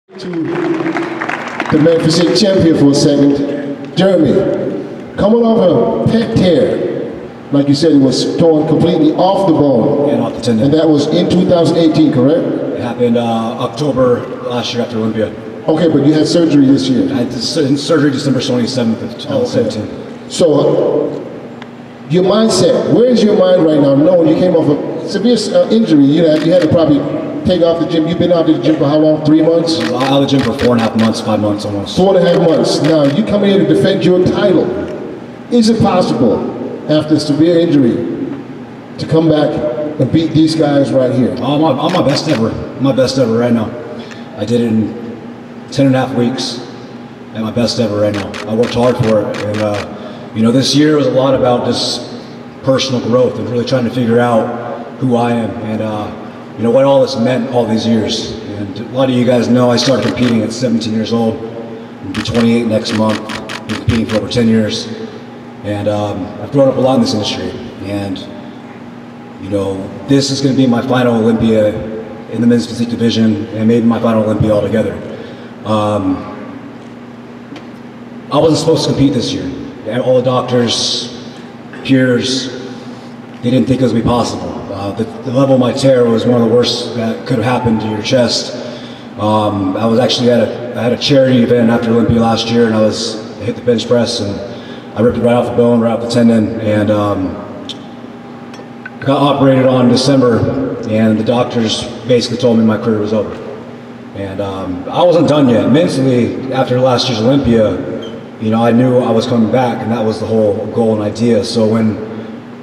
To the man physique champion for a second, Jeremy, coming off a pec tear, like you said, it was torn completely off the bone. And off the tendon. And that was in 2018, correct? It happened October last year after Olympia. Okay, but you had surgery this year. I had surgery December 27th of 2017. Okay. So, your mindset, where is your mind right now, knowing you came off a severe injury? You had to probably take off the gym. You've been out of the gym for how long? 3 months? I was out of the gym for 4.5 months, 5 months almost. 4.5 months. Now, you come here to defend your title. Is it possible, after a severe injury, to come back and beat these guys right here? I'm my best ever. I'm my best ever right now. I did it in 10.5 weeks, and my best ever right now. I worked hard for it, and you know, this year was a lot about just personal growth and really trying to figure out who I am and you know, what all this meant all these years. And a lot of you guys know I started competing at 17 years old. I'll be 28 next month. I've been competing for over 10 years. And I've grown up a lot in this industry. And, you know, this is going to be my final Olympia in the men's physique division and maybe my final Olympia altogether. I wasn't supposed to compete this year. All the doctors, peers, they didn't think it was going to be possible. The level of my tear was one of the worst that could have happened to your chest. I was actually I had a charity event after Olympia last year, and I hit the bench press, and I ripped it right off the bone, right off the tendon, and got operated on in December, and the doctors basically told me my career was over. And I wasn't done yet. Mentally, after last year's Olympia, you know, I knew I was coming back, and that was the whole goal and idea. So when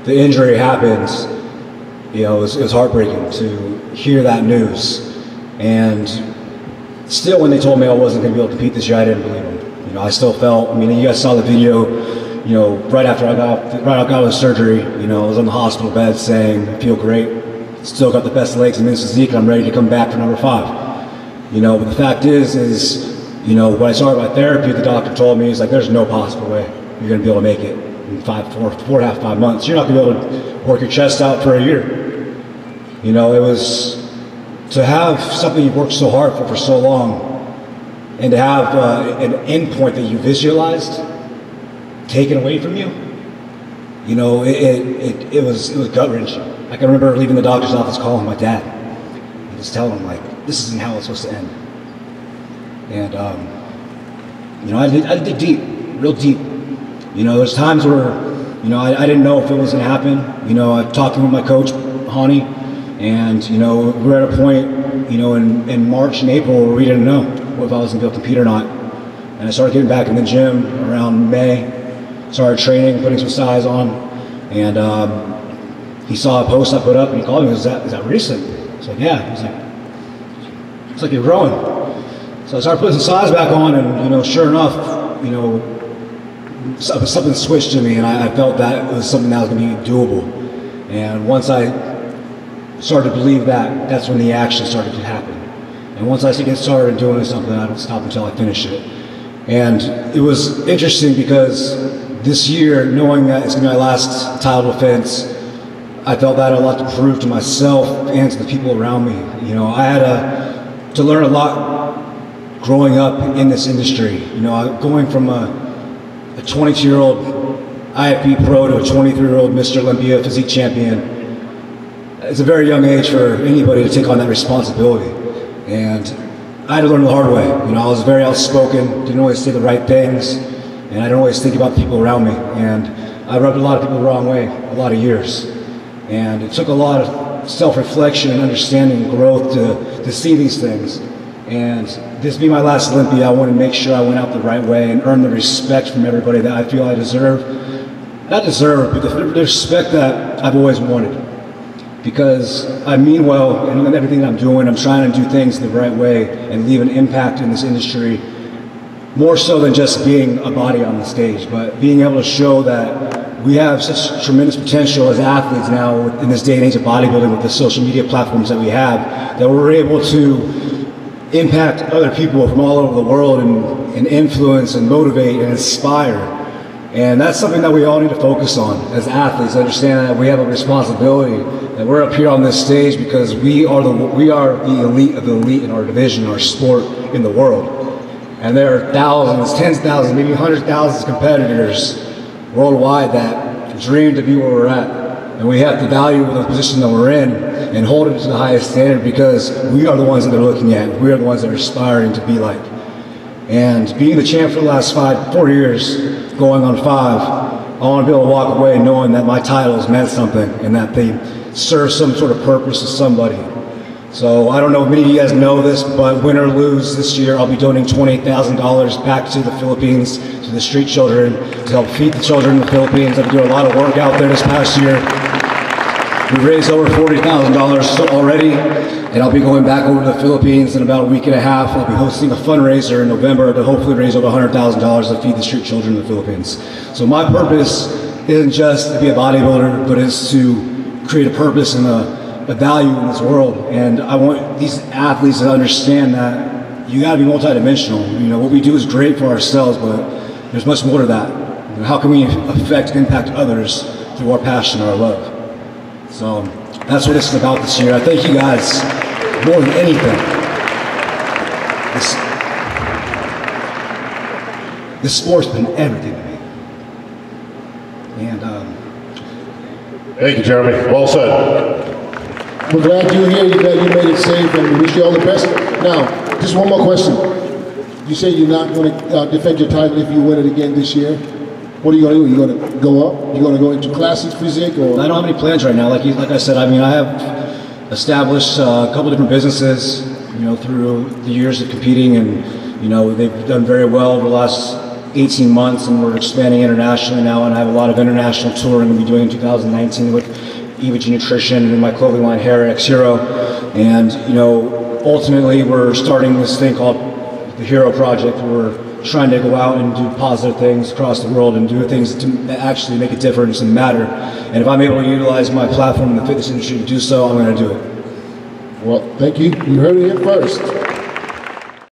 the injury happened, you know, it was heartbreaking to hear that news. And still, when they told me I wasn't going to be able to compete this year, I didn't believe them. You know, I still felt, I mean, you guys saw the video, you know, right after I got out of surgery, you know, I was on the hospital bed saying, I feel great, still got the best legs in men's physique, and I'm ready to come back for number 5. You know, but the fact is, you know, when I started my therapy, the doctor told me, he's like, there's no possible way you're going to be able to make it in 4.5 months. You're not going to be able to work your chest out for a year. You know, it was to have something you've worked so hard for so long, and to have an end point that you visualized taken away from you. You know, it was gut-wrenching. I can remember leaving the doctor's office, calling my dad, and just telling him, like, this isn't how it's supposed to end. And you know, I dig deep, real deep. You know, there's times where, you know, I didn't know if it was going to happen. You know, I talked with my coach, Honey, and, you know, we're at a point, you know, in March and April where we didn't know if I was going to be able to compete or not. And I started getting back in the gym around May, started training, putting some size on, and he saw a post I put up, and he called me, is that recent? I was like, yeah. He's like, it's like you're growing. So I started putting some size back on, and, you know, sure enough, you know, something switched in me, and I felt that it was something that was going to be doable. And once I started to believe that, that's when the action started to happen. And once I get started doing something, I don't stop until I finish it. And it was interesting because this year, knowing that it's going to be my last title defense, I felt that I had a lot to prove to myself and to the people around me. You know, I had to learn a lot growing up in this industry. You know, going from a 22-year-old IFB pro to a 23-year-old Mr. Olympia physique champion. It's a very young age for anybody to take on that responsibility. And I had to learn the hard way. You know, I was very outspoken, didn't always say the right things, and I didn't always think about the people around me. And I rubbed a lot of people the wrong way a lot of years. And it took a lot of self-reflection and understanding and growth to see these things. And this being my last Olympia, I wanted to make sure I went out the right way and earned the respect from everybody that I feel I deserve. Not deserve, but the respect that I've always wanted. Because I mean well, and in everything that I'm doing, I'm trying to do things the right way and leave an impact in this industry, more so than just being a body on the stage, but being able to show that we have such tremendous potential as athletes now in this day and age of bodybuilding with the social media platforms that we have, that we're able to impact other people from all over the world and influence and motivate and inspire. And that's something that we all need to focus on as athletes, understand that we have a responsibility, that we're up here on this stage because we are the elite of the elite in our division, our sport, in the world. And there are thousands, tens of thousands, maybe hundreds of thousands of competitors worldwide that dream to be where we're at. And we have to value the position that we're in and hold it to the highest standard, because we are the ones that they're looking at. We are the ones that are aspiring to be like. And being the champ for the last 4 years, going on 5, I want to be able to walk away knowing that my titles meant something and that they serve some sort of purpose to somebody. So I don't know if many of you guys know this, but win or lose this year, I'll be donating $28,000 back to the Philippines, to the street children, to help feed the children in the Philippines. I've been doing a lot of work out there this past year. We raised over $40,000 already, and I'll be going back over to the Philippines in about a week and a half. I'll be hosting a fundraiser in November to hopefully raise over $100,000 to feed the street children in the Philippines. So my purpose isn't just to be a bodybuilder, but it's to create a purpose and a value in this world. And I want these athletes to understand that you got to be multidimensional. You know, what we do is great for ourselves, but there's much more to that. You know, how can we affect and impact others through our passion, our love? So that's what it's about this year. I thank you guys more than anything. This sport's been everything to me. And thank you, Jeremy. Well said. We're glad you're here. You made it safe, and we wish you all the best. Now, just one more question. You say you're not going to defend your title if you win it again this year. What are you going to do? Are you going to go up? You're going to go into classic physique? Or? I don't have any plans right now. Like I said, I mean, I have established a couple different businesses, you know, through the years of competing, and, you know, they've done very well over the last 18 months, and we're expanding internationally now, and I have a lot of international touring we'll be doing in 2019 with EVG Nutrition and my clothing line Hair X Hero. And, you know, ultimately we're starting this thing called the Hero Project. We're trying to go out and do positive things across the world and do things that actually make a difference and matter. And if I'm able to utilize my platform in the fitness industry to do so, I'm going to do it. Well, thank you. You heard it here first.